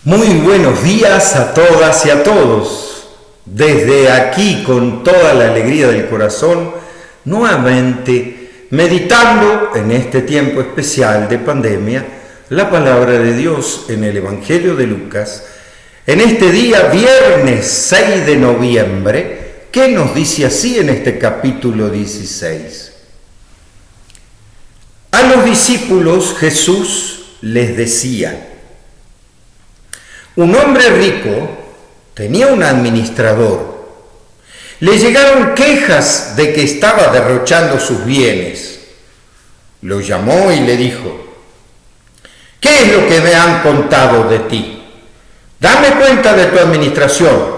Muy buenos días a todas y a todos. Desde aquí, con toda la alegría del corazón, nuevamente meditando en este tiempo especial de pandemia, la palabra de Dios en el Evangelio de Lucas, en este día, viernes 6 de noviembre, que nos dice así en este capítulo 16. A los discípulos Jesús les decía: un hombre rico tenía un administrador. Le llegaron quejas de que estaba derrochando sus bienes. Lo llamó y le dijo: ¿qué es lo que me han contado de ti? Dame cuenta de tu administración,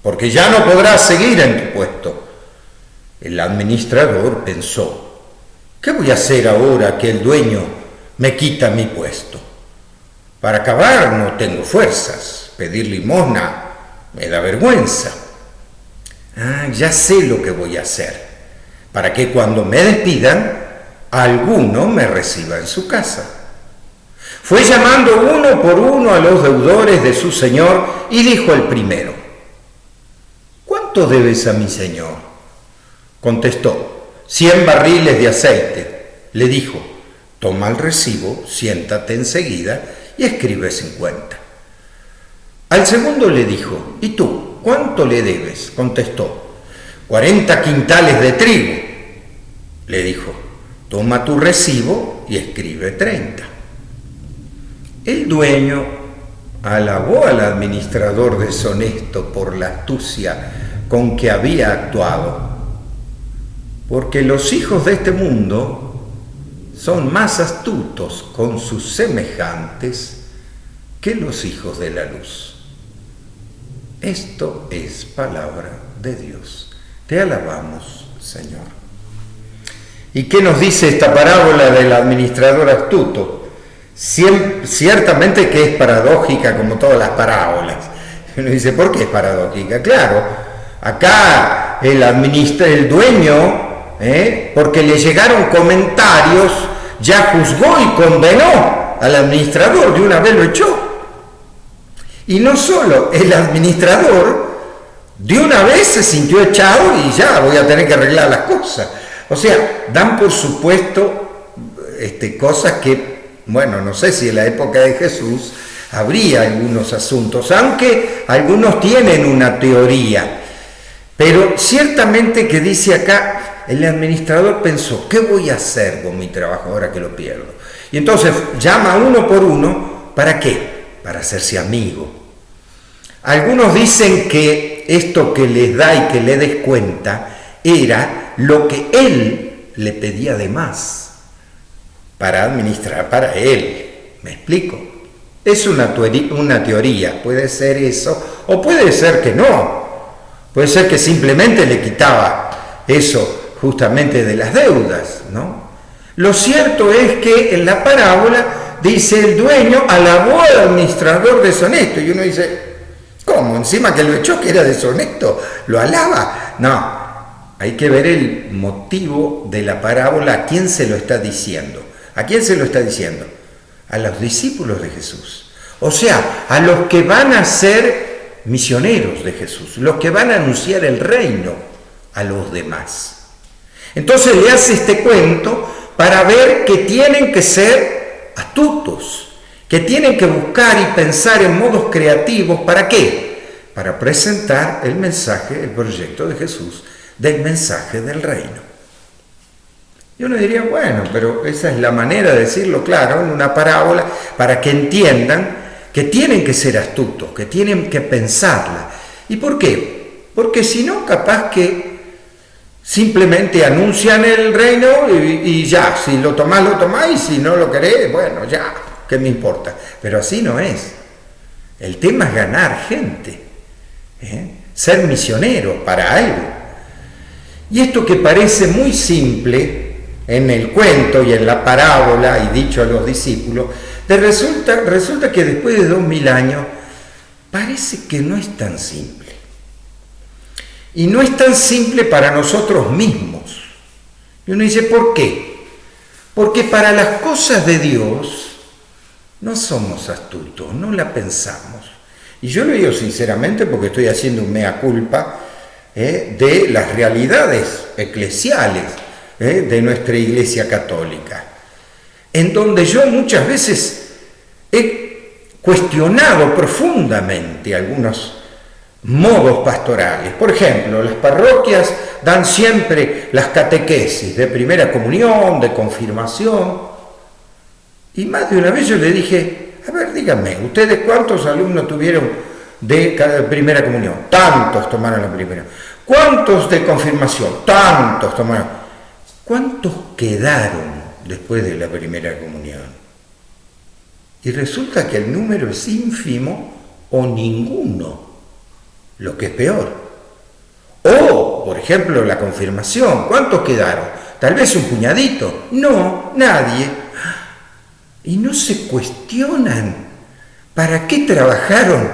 porque ya no podrás seguir en tu puesto. El administrador pensó: ¿qué voy a hacer ahora que el dueño me quita mi puesto? Para acabar no tengo fuerzas, pedir limosna me da vergüenza. Ya sé lo que voy a hacer, para que cuando me despidan, alguno me reciba en su casa. Fue llamando uno por uno a los deudores de su señor y dijo el primero: ¿cuánto debes a mi señor? Contestó: 100 barriles de aceite. Le dijo: toma el recibo, siéntate enseguida y escribe 50. Al segundo le dijo: ¿y tú, cuánto le debes? Contestó: 40 quintales de trigo. Le dijo: toma tu recibo y escribe 30. El dueño alabó al administrador deshonesto por la astucia con que había actuado, porque los hijos de este mundo son más astutos con sus semejantes que los hijos de la luz. Esto es palabra de Dios. Te alabamos, Señor. ¿Y qué nos dice esta parábola del administrador astuto? Ciertamente que es paradójica como todas las parábolas. Uno dice: ¿por qué es paradójica? Claro, acá el dueño, porque le llegaron comentarios, ya juzgó y condenó al administrador, de una vez lo echó. Y no solo, el administrador de una vez se sintió echado y ya voy a tener que arreglar las cosas. O sea, dan por supuesto cosas que, bueno, no sé si en la época de Jesús habría algunos asuntos, aunque algunos tienen una teoría. Pero ciertamente que dice acá, el administrador pensó: ¿qué voy a hacer con mi trabajo ahora que lo pierdo? Y entonces llama uno por uno. ¿Para qué? Para hacerse amigo. Algunos dicen que esto que les da y que le des cuenta era lo que él le pedía de más para administrar para él. ¿Me explico? Es una teoría, puede ser eso, o puede ser que no. Puede ser que simplemente le quitaba eso justamente de las deudas, ¿no? Lo cierto es que en la parábola dice: el dueño alabó al administrador deshonesto. Y uno dice: ¿cómo? Encima que lo echó, que era deshonesto, ¿lo alaba? No, hay que ver el motivo de la parábola. ¿A quién se lo está diciendo? ¿A quién se lo está diciendo? A los discípulos de Jesús. O sea, a los que van a ser misioneros de Jesús, los que van a anunciar el reino a los demás. Entonces le hace este cuento para ver que tienen que ser astutos, que tienen que buscar y pensar en modos creativos. ¿Para qué? Para presentar el mensaje, el proyecto de Jesús, del mensaje del reino. Y uno diría: bueno, pero esa es la manera de decirlo, claro, en una parábola, para que entiendan que tienen que ser astutos, que tienen que pensarla. ¿Y por qué? Porque si no, capaz que simplemente anuncian el reino y ya, si lo tomás, y si no lo querés, bueno, ya, ¿qué me importa? Pero así no es. El tema es ganar gente, ser misionero para algo. Y esto que parece muy simple en el cuento y en la parábola y dicho a los discípulos, resulta que después de 2000 años parece que no es tan simple. Y no es tan simple para nosotros mismos. Y uno dice: ¿por qué? Porque para las cosas de Dios no somos astutos, no la pensamos. Y yo lo digo sinceramente porque estoy haciendo un mea culpa de las realidades eclesiales de nuestra Iglesia Católica, en donde yo muchas veces he cuestionado profundamente algunos modos pastorales. Por ejemplo, las parroquias dan siempre las catequesis de primera comunión, de confirmación, y más de una vez yo le dije, a ver, díganme, ¿ustedes cuántos alumnos tuvieron de primera comunión? Tantos tomaron la primera. ¿Cuántos de confirmación? Tantos tomaron. ¿Cuántos quedaron después de la primera comunión? Y resulta que el número es ínfimo o ninguno, lo que es peor. O, por ejemplo, la confirmación, ¿cuántos quedaron? Tal vez un puñadito. No, nadie. Y no se cuestionan para qué trabajaron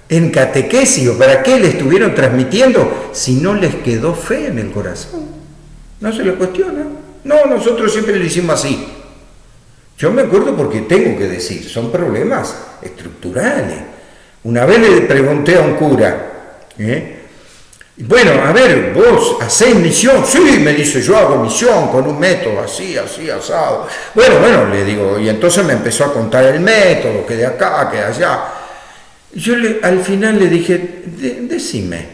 en catequesis o para qué le estuvieron transmitiendo si no les quedó fe en el corazón. No se lo cuestionan. No, nosotros siempre lo hicimos así. Yo me acuerdo porque tengo que decir, son problemas estructurales. Una vez le pregunté a un cura, bueno, a ver, vos hacés misión. Sí, me dice, yo hago misión con un método así, asado. Bueno, le digo, y entonces me empezó a contar el método, que de acá, que de allá. Y yo al final le dije, decime,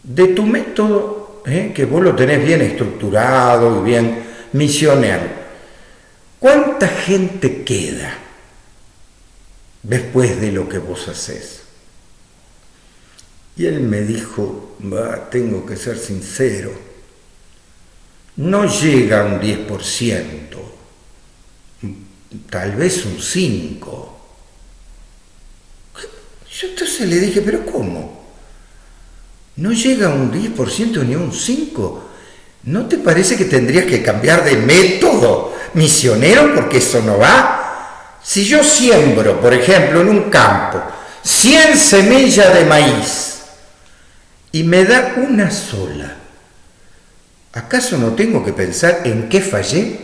de tu método, que vos lo tenés bien estructurado y bien misionero, ¿cuánta gente queda después de lo que vos hacés? Y él me dijo, tengo que ser sincero, no llega a un 10%, tal vez un 5%. Yo entonces le dije, ¿pero cómo? ¿No llega a un 10% ni a un 5%? ¿No te parece que tendrías que cambiar de método misionero porque eso no va? Si yo siembro, por ejemplo, en un campo, 100 semillas de maíz, y me da una sola, ¿acaso no tengo que pensar en qué fallé?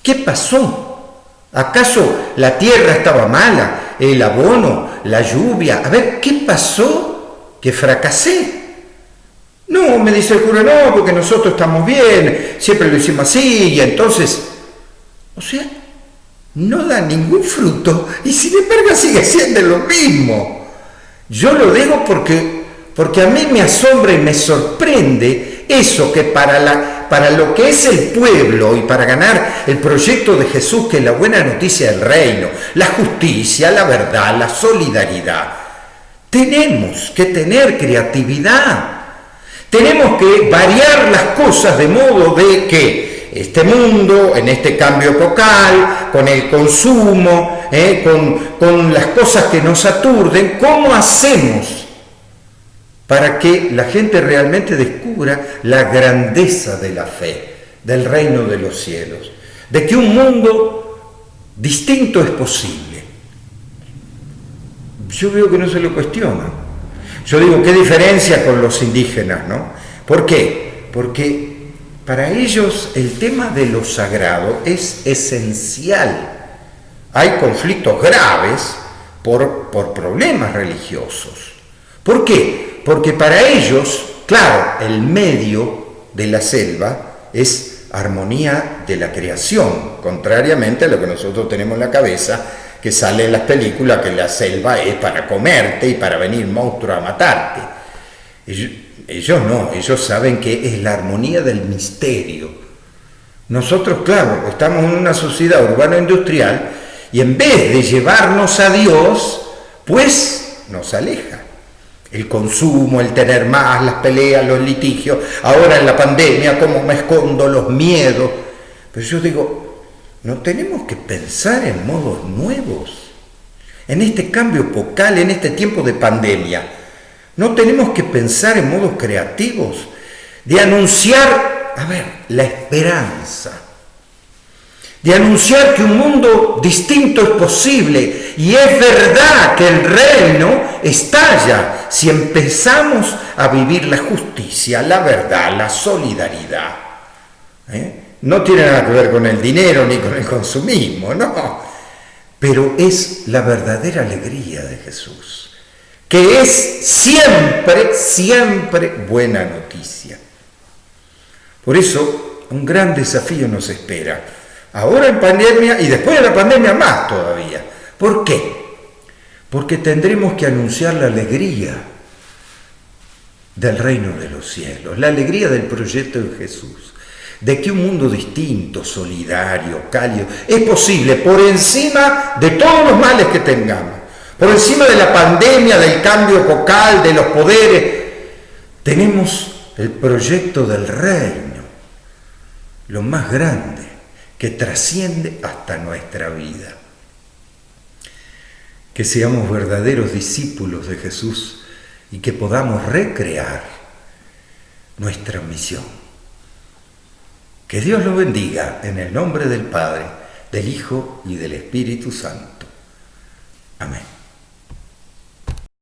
¿Qué pasó? ¿Acaso la tierra estaba mala? ¿El abono? ¿La lluvia? A ver, ¿qué pasó que fracasé? No, me dice el cura, no, porque nosotros estamos bien, siempre lo hicimos así, y entonces, o sea, no da ningún fruto, y sin embargo sigue siendo lo mismo. Yo lo digo porque a mí me asombra y me sorprende eso que para lo que es el pueblo y para ganar el proyecto de Jesús, que es la buena noticia del reino, la justicia, la verdad, la solidaridad, tenemos que tener creatividad, tenemos que variar las cosas de modo de que este mundo, en este cambio epocal, con el consumo, con las cosas que nos aturden, ¿cómo hacemos para que la gente realmente descubra la grandeza de la fe, del reino de los cielos, de que un mundo distinto es posible? Yo veo que no se lo cuestiona. Yo digo, ¿qué diferencia con los indígenas, no? ¿Por qué? Porque para ellos el tema de lo sagrado es esencial. Hay conflictos graves por problemas religiosos. ¿Por qué? Porque para ellos, claro, el medio de la selva es armonía de la creación, contrariamente a lo que nosotros tenemos en la cabeza, que sale en las películas, que la selva es para comerte y para venir monstruos a matarte. Ellos no, ellos saben que es la armonía del misterio. Nosotros, claro, estamos en una sociedad urbano-industrial y en vez de llevarnos a Dios, pues nos aleja. El consumo, el tener más, las peleas, los litigios, ahora en la pandemia, cómo me escondo, los miedos. Pero yo digo, no tenemos que pensar en modos nuevos. En este cambio epocal, en este tiempo de pandemia, no tenemos que pensar en modos creativos, de anunciar, la esperanza, de anunciar que un mundo distinto es posible, y es verdad que el reino estalla si empezamos a vivir la justicia, la verdad, la solidaridad. No tiene nada que ver con el dinero ni con el consumismo, no. pero es la verdadera alegría de Jesús, que es siempre, siempre buena noticia. Por eso, un gran desafío nos espera, ahora en pandemia y después de la pandemia más todavía. ¿Por qué? Porque tendremos que anunciar la alegría del reino de los cielos, la alegría del proyecto de Jesús, de que un mundo distinto, solidario, cálido, es posible por encima de todos los males que tengamos, por encima de la pandemia, del cambio epocal, de los poderes. Tenemos el proyecto del reino, lo más grande, que trasciende hasta nuestra vida. Que seamos verdaderos discípulos de Jesús y que podamos recrear nuestra misión. Que Dios lo bendiga en el nombre del Padre, del Hijo y del Espíritu Santo.